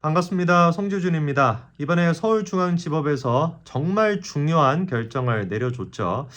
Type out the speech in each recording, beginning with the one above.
반갑습니다. 송주준입니다. 이번에 서울중앙지법에서 정말 중요한 결정을 내려줬죠.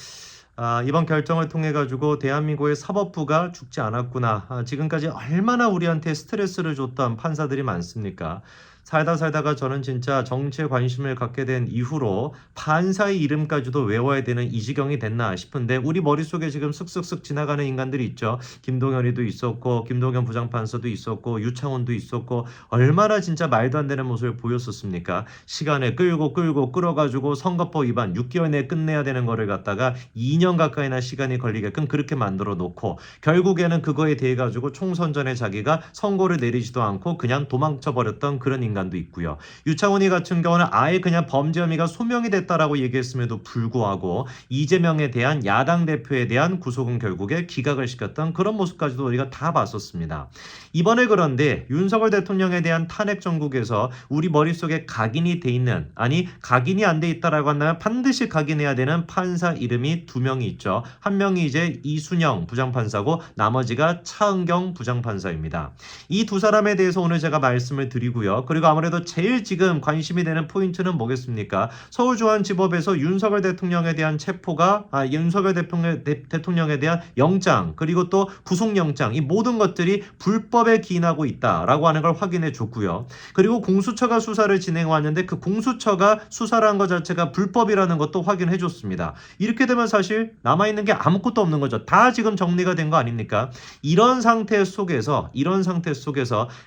이번 결정을 통해 가지고 대한민국의 사법부가 죽지 않았구나. 지금까지 얼마나 우리한테 스트레스를 줬던 판사들이 많습니까? 살다 살다가 저는 진짜 정치에 관심을 갖게 된 이후로 판사의 이름까지도 외워야 되는 이 지경이 됐나 싶은데 우리 머릿속에 지금 슥슥슥 지나가는 인간들이 있죠. 김동연이도 있었고 김동연 부장판사도 있었고 유창훈도 있었고 얼마나 진짜 말도 안 되는 모습을 보였었습니까? 시간을 끌고 끌어가지고 선거법 위반 6개월 내에 끝내야 되는 거를 갖다가 2년 가까이나 시간이 걸리게끔 그렇게 만들어 놓고 결국에는 그거에 대해 가지고 총선 전에 자기가 선고를 내리지도 않고 그냥 도망쳐 버렸던 그런 인간도 있고요. 유창훈이 같은 경우는 아예 그냥 범죄 혐의가 소명이 됐다라고 얘기했음에도 불구하고 이재명에 대한 야당 대표에 대한 구속은 결국에 기각을 시켰던 그런 모습까지도 우리가 다 봤었습니다. 이번에 그런데 윤석열 대통령에 대한 탄핵 정국에서 우리 머릿속에 각인이 돼 있는, 아니 각인이 안 돼 있다라고 한다면 반드시 각인해야 되는 판사 이름이 두 명이 있죠. 한 명이 이제 이순영 부장판사고 나머지가 차은경 부장판사입니다. 이 두 사람에 대해서 오늘 제가 말씀을 드리고요. 그리고 아무래도 제일 지금 관심이 되는 포인트는 뭐겠습니까? 서울중앙지법에서 윤석열 대통령에 대한 체포가 윤석열 대통령에 대한 영장 그리고 또 구속영장 이 모든 것들이 불법에 기인하고 있다라고 하는 걸 확인해 줬고요. 그리고 공수처가 수사를 진행해 왔는데 그 공수처가 수사를 한 것 자체가 불법이라는 것도 확인해 줬습니다. 이렇게 되면 사실 남아있는 게 아무것도 없는 거죠. 다 지금 정리가 된 거 아닙니까? 이런 상태 속에서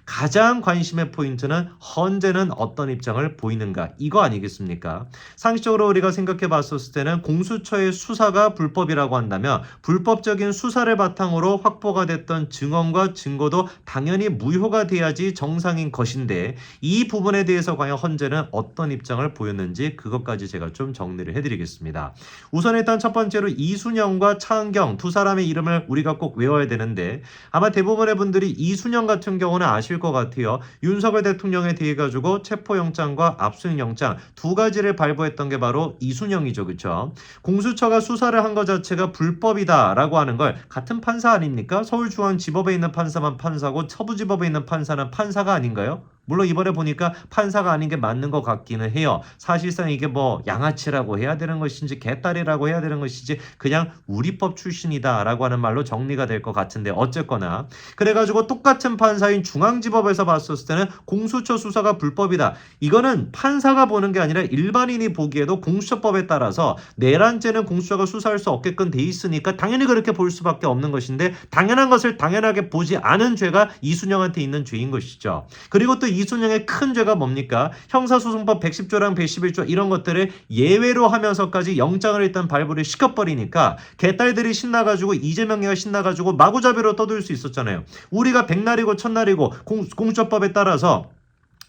가장 관심의 포인트는 헌재는 어떤 입장을 보이는가 이거 아니겠습니까? 상식적으로 우리가 생각해 봤었을 때는 공수처의 수사가 불법이라고 한다면 불법적인 수사를 바탕으로 확보가 됐던 증언과 증거도 당연히 무효가 돼야지 정상인 것인데 이 부분에 대해서 과연 헌재는 어떤 입장을 보였는지 그것까지 제가 좀 정리를 해드리겠습니다. 우선 일단 첫 번째로 이순영과 차은경 두 사람의 이름을 우리가 꼭 외워야 되는데 아마 대부분의 분들이 이순영 같은 경우는 아실 것 같아요. 윤석열 대통령에 대해 가지고 체포영장과 압수영장 두 가지를 발부했던 게 바로 이순영이죠. 그렇죠? 공수처가 수사를 한 것 자체가 불법이다라고 하는 걸 같은 판사 아닙니까? 서울중앙지법에 있는 판사만 판사고 서부지법에 있는 판사는 판사가 아닌가요? 물론 이번에 보니까 판사가 아닌 게 맞는 것 같기는 해요. 사실상 이게 뭐 양아치라고 해야 되는 것인지 개딸이라고 해야 되는 것인지 그냥 우리법 출신이다라고 하는 말로 정리가 될 것 같은데 어쨌거나 그래가지고 똑같은 판사인 중앙지법에서 봤었을 때는 공수처 수사가 불법이다. 이거는 판사가 보는 게 아니라 일반인이 보기에도 공수처법에 따라서 내란죄는 공수처가 수사할 수 없게끔 돼 있으니까 당연히 그렇게 볼 수밖에 없는 것인데 당연한 것을 당연하게 보지 않은 죄가 이순영한테 있는 죄인 것이죠. 그리고 또 이순영의 큰 죄가 뭡니까? 형사소송법 110조랑 111조 이런 것들을 예외로 하면서까지 영장을 일단 발부를 시켜버리니까 개딸들이 신나가지고 이재명이가 신나가지고 마구잡이로 떠들 수 있었잖아요. 우리가 백날이고 천날이고 공수처법에 따라서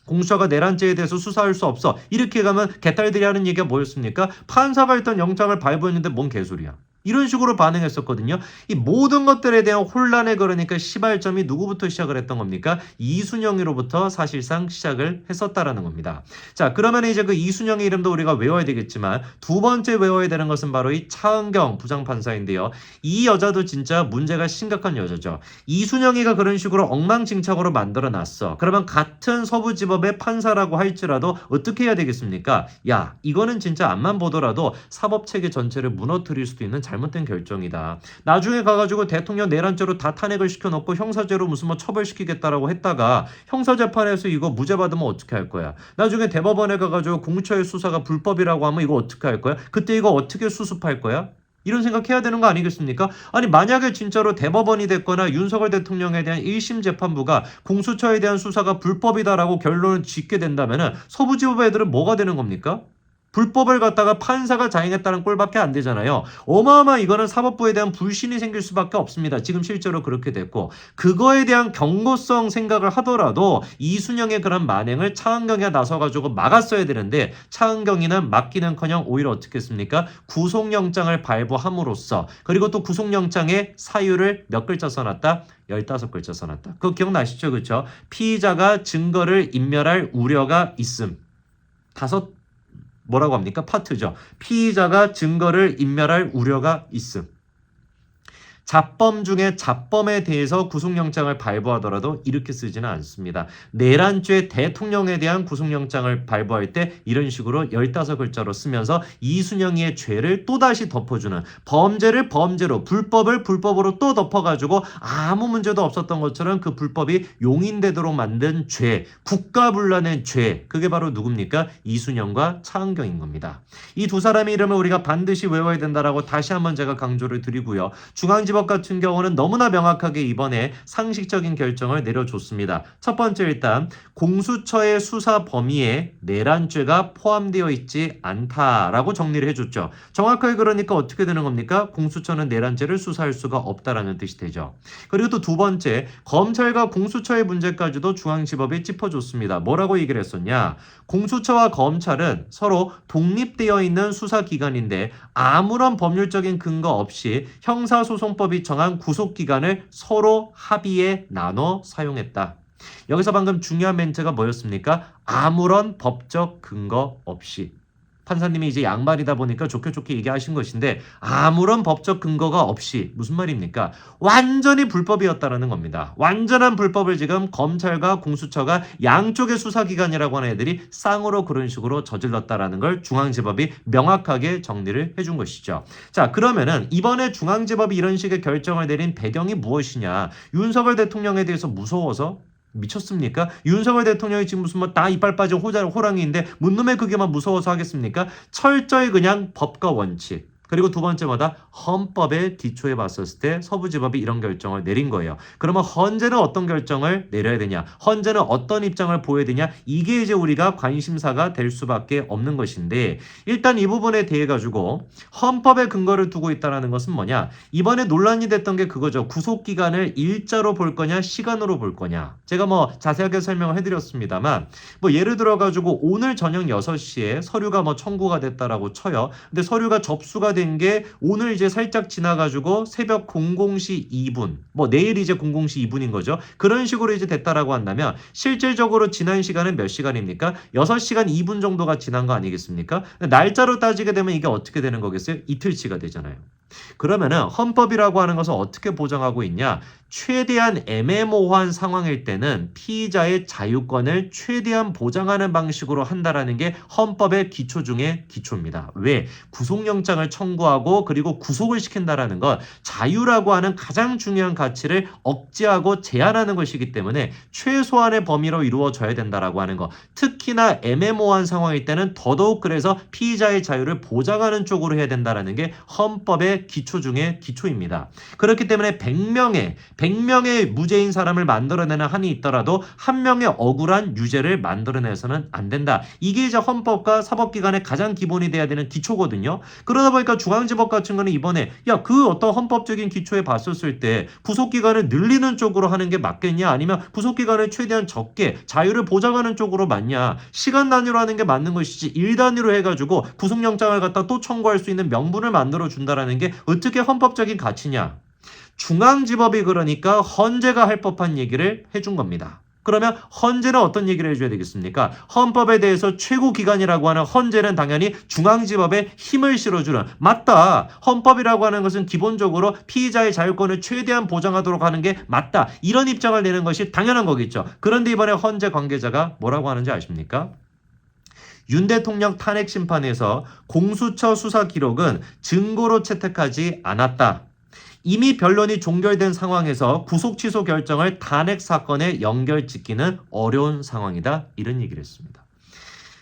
공수처가 내란죄에 대해서 수사할 수 없어. 이렇게 가면 개딸들이 하는 얘기가 뭐였습니까? 판사가 일단 영장을 발부했는데 뭔 개소리야. 이런 식으로 반응했었거든요. 이 모든 것들에 대한 혼란에 그러니까 시발점이 누구부터 시작을 했던 겁니까? 이순영으로부터 사실상 시작을 했었다라는 겁니다. 자, 그러면 이제 그 이순영의 이름도 우리가 외워야 되겠지만 두 번째 외워야 되는 것은 바로 이 차은경 부장판사인데요. 이 여자도 진짜 문제가 심각한 여자죠. 이순영이가 그런 식으로 엉망진창으로 만들어놨어. 그러면 같은 서부지법의 판사라고 할지라도 어떻게 해야 되겠습니까? 야, 이거는 진짜 앞만 보더라도 사법체계 전체를 무너뜨릴 수도 있는 잘못된 결정이다. 나중에 가가지고 대통령 내란죄로 다 탄핵을 시켜놓고 형사죄로 무슨 뭐 처벌시키겠다라고 했다가 형사재판에서 이거 무죄 받으면 어떻게 할 거야? 나중에 대법원에 가가지고 공수처의 수사가 불법이라고 하면 이거 어떻게 할 거야? 그때 이거 어떻게 수습할 거야? 이런 생각해야 되는 거 아니겠습니까? 아니 만약에 진짜로 대법원이 됐거나 윤석열 대통령에 대한 1심 재판부가 공수처에 대한 수사가 불법이다라고 결론을 짓게 된다면 서부지법 애들은 뭐가 되는 겁니까? 불법을 갖다가 판사가 자행했다는 꼴밖에 안 되잖아요. 어마어마 이거는 사법부에 대한 불신이 생길 수밖에 없습니다. 지금 실제로 그렇게 됐고 그거에 대한 경고성 생각을 하더라도 이순영의 그런 만행을 차은경이 나서가지고 막았어야 되는데 차은경이는 막기는커녕 오히려 어떻게 했습니까? 구속영장을 발부함으로써 그리고 또 구속영장에 사유를 몇 글자 써놨다? 15글자 써놨다. 그거 기억나시죠? 그렇죠? 피의자가 증거를 인멸할 우려가 있음. 뭐라고 합니까? 파트죠. 피의자가 증거를 인멸할 우려가 있음. 잡범 중에 잡범에 대해서 구속영장을 발부하더라도 이렇게 쓰지는 않습니다. 내란죄 대통령에 대한 구속영장을 발부할 때 이런 식으로 15글자로 쓰면서 이순영이의 죄를 또다시 덮어주는, 범죄를 범죄로, 불법을 불법으로 또 덮어가지고 아무 문제도 없었던 것처럼 그 불법이 용인되도록 만든 죄, 국가분란의 죄, 그게 바로 누굽니까? 이순영과 차은경인 겁니다. 이 두 사람의 이름을 우리가 반드시 외워야 된다라고 다시 한번 제가 강조를 드리고요. 중앙지법 같은 경우는 너무나 명확하게 이번에 상식적인 결정을 내려줬습니다. 첫 번째, 일단 공수처의 수사 범위에 내란죄가 포함되어 있지 않다라고 정리를 해줬죠. 정확하게 그러니까 어떻게 되는 겁니까? 공수처는 내란죄를 수사할 수가 없다라는 뜻이 되죠. 그리고 또 두 번째, 검찰과 공수처의 문제까지도 중앙지법이 짚어줬습니다. 뭐라고 얘기를 했었냐? 공수처와 검찰은 서로 독립되어 있는 수사기관인데 아무런 법률적인 근거 없이 형사소송법이 정한 구속기간을 서로 합의해 나눠 사용했다. 여기서 방금 중요한 멘트가 뭐였습니까? 아무런 법적 근거 없이. 판사님이 이제 양말이다 보니까 좋게 얘기하신 것인데 아무런 법적 근거가 없이, 무슨 말입니까? 완전히 불법이었다라는 겁니다. 완전한 불법을 지금 검찰과 공수처가 양쪽의 수사기관이라고 하는 애들이 쌍으로 그런 식으로 저질렀다라는 걸 중앙지법이 명확하게 정리를 해준 것이죠. 자, 그러면은 이번에 중앙지법이 이런 식의 결정을 내린 배경이 무엇이냐? 윤석열 대통령에 대해서 무서워서? 미쳤습니까? 윤석열 대통령이 지금 무슨 다 이빨 빠진 호랑이인데 뭔 놈의 그게만 무서워서 하겠습니까? 철저히 그냥 법과 원칙, 그리고 두 번째마다 헌법에 기초해 봤었을 때 서부지법이 이런 결정을 내린 거예요. 그러면 헌재는 어떤 결정을 내려야 되냐? 헌재는 어떤 입장을 보여야 되냐? 이게 이제 우리가 관심사가 될 수밖에 없는 것인데, 일단 이 부분에 대해 가지고 헌법에 근거를 두고 있다는 것은 뭐냐? 이번에 논란이 됐던 게 그거죠. 구속기간을 일자로 볼 거냐, 시간으로 볼 거냐. 제가 자세하게 설명을 해드렸습니다만, 예를 들어 가지고 오늘 저녁 6시에 서류가 청구가 됐다라고 쳐요. 근데 서류가 접수가 된 게 오늘 이제 살짝 지나가지고 새벽 00시 2분, 내일 이제 00시 2분인 거죠. 그런 식으로 이제 됐다라고 한다면 실질적으로 지난 시간은 몇 시간입니까? 6시간 2분 정도가 지난 거 아니겠습니까? 날짜로 따지게 되면 이게 어떻게 되는 거겠어요? 이틀치가 되잖아요. 그러면은 헌법이라고 하는 것을 어떻게 보장하고 있냐? 최대한 애매모호한 상황일 때는 피의자의 자유권을 최대한 보장하는 방식으로 한다라는 게 헌법의 기초 중에 기초입니다. 왜? 구속영장을 청구하고 그리고 구속을 시킨다라는 건 자유라고 하는 가장 중요한 가치를 억제하고 제한하는 것이기 때문에 최소한의 범위로 이루어져야 된다라고 하는 거. 특히나 애매모호한 상황일 때는 더더욱 그래서 피의자의 자유를 보장하는 쪽으로 해야 된다라는 게 헌법의 기초 중에 기초입니다. 그렇기 때문에 100명의 무죄인 사람을 만들어내는 한이 있더라도 한 명의 억울한 유죄를 만들어내서는 안 된다. 이게 이제 헌법과 사법기관의 가장 기본이 돼야 되는 기초거든요. 그러다 보니까 중앙지법 같은 거는 이번에 그 어떤 헌법적인 기초에 봤었을 때 구속기간을 늘리는 쪽으로 하는 게 맞겠냐, 아니면 구속기간을 최대한 적게 자유를 보장하는 쪽으로 맞냐, 시간 단위로 하는 게 맞는 것이지 일 단위로 해가지고 구속영장을 갖다 또 청구할 수 있는 명분을 만들어 준다라는 게 어떻게 헌법적인 가치냐. 중앙지법이 그러니까 헌재가 할 법한 얘기를 해준 겁니다. 그러면 헌재는 어떤 얘기를 해줘야 되겠습니까? 헌법에 대해서 최고기관이라고 하는 헌재는 당연히 중앙지법에 힘을 실어주는, 맞다, 헌법이라고 하는 것은 기본적으로 피의자의 자유권을 최대한 보장하도록 하는 게 맞다, 이런 입장을 내는 것이 당연한 거겠죠. 그런데 이번에 헌재 관계자가 뭐라고 하는지 아십니까? 윤 대통령 탄핵 심판에서 공수처 수사 기록은 증거로 채택하지 않았다. 이미 변론이 종결된 상황에서 구속 취소 결정을 탄핵 사건에 연결짓기는 어려운 상황이다. 이런 얘기를 했습니다.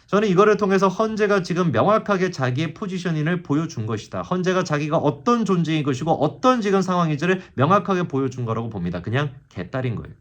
저는 이거를 통해서 헌재가 지금 명확하게 자기의 포지셔닝을 보여준 것이다. 헌재가 자기가 어떤 존재인 것이고 어떤 지금 상황인지를 명확하게 보여준 거라고 봅니다. 그냥 개딸인 거예요.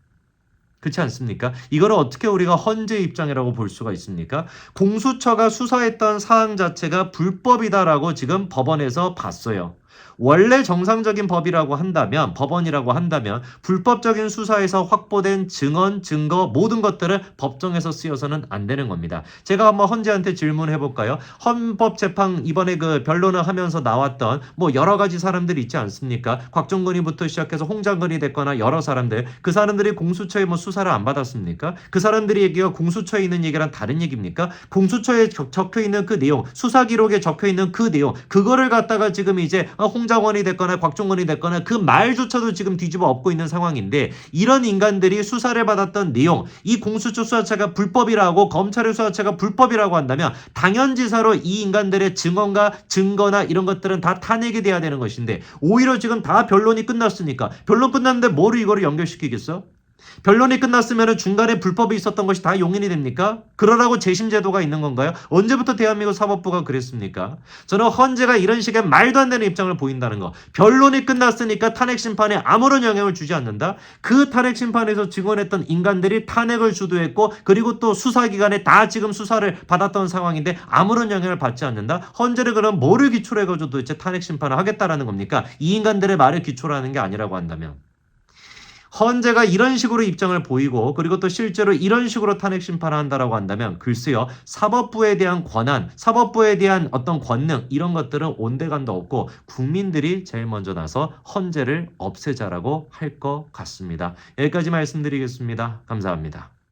그렇지 않습니까? 이거를 어떻게 우리가 헌재 입장이라고 볼 수가 있습니까? 공수처가 수사했던 사항 자체가 불법이다라고 지금 법원에서 봤어요. 원래 정상적인 법이라고 한다면, 법원이라고 한다면 불법적인 수사에서 확보된 증언, 증거 모든 것들은 법정에서 쓰여서는 안 되는 겁니다. 제가 한번 헌재한테 질문해 볼까요? 헌법재판 이번에 그 변론을 하면서 나왔던 여러 가지 사람들이 있지 않습니까? 곽종근이부터 시작해서 홍장근이 됐거나 여러 사람들, 그 사람들이 공수처에 수사를 안 받았습니까? 그 사람들이 얘기가 공수처에 있는 얘기랑 다른 얘기입니까? 공수처에 적혀 있는 그 내용, 수사 기록에 적혀 있는 그 내용, 그거를 갖다가 지금 이제 홍장원이 됐거나 곽종건이 됐거나 그 말조차도 지금 뒤집어 엎고 있는 상황인데 이런 인간들이 수사를 받았던 내용, 이 공수처 수사체가 불법이라고 검찰의 수사체가 불법이라고 한다면 당연지사로 이 인간들의 증언과 증거나 이런 것들은 다 탄핵이 돼야 되는 것인데 오히려 지금 다 변론이 끝났으니까 변론 끝났는데 뭐로 이거를 연결시키겠어? 변론이 끝났으면 중간에 불법이 있었던 것이 다 용인이 됩니까? 그러라고 재심제도가 있는 건가요? 언제부터 대한민국 사법부가 그랬습니까? 저는 헌재가 이런 식의 말도 안 되는 입장을 보인다는 거. 변론이 끝났으니까 탄핵 심판에 아무런 영향을 주지 않는다? 그 탄핵 심판에서 증언했던 인간들이 탄핵을 주도했고 그리고 또 수사기관에 다 지금 수사를 받았던 상황인데 아무런 영향을 받지 않는다? 헌재를 그럼 뭐를 기초로 해가지고 도대체 탄핵 심판을 하겠다라는 겁니까? 이 인간들의 말을 기초로 하는 게 아니라고 한다면. 헌재가 이런 식으로 입장을 보이고 그리고 또 실제로 이런 식으로 탄핵 심판을 한다라고 한다면 글쎄요 사법부에 대한 권한, 사법부에 대한 어떤 권능 이런 것들은 온데간도 없고 국민들이 제일 먼저 나서 헌재를 없애자라고 할 것 같습니다. 여기까지 말씀드리겠습니다. 감사합니다.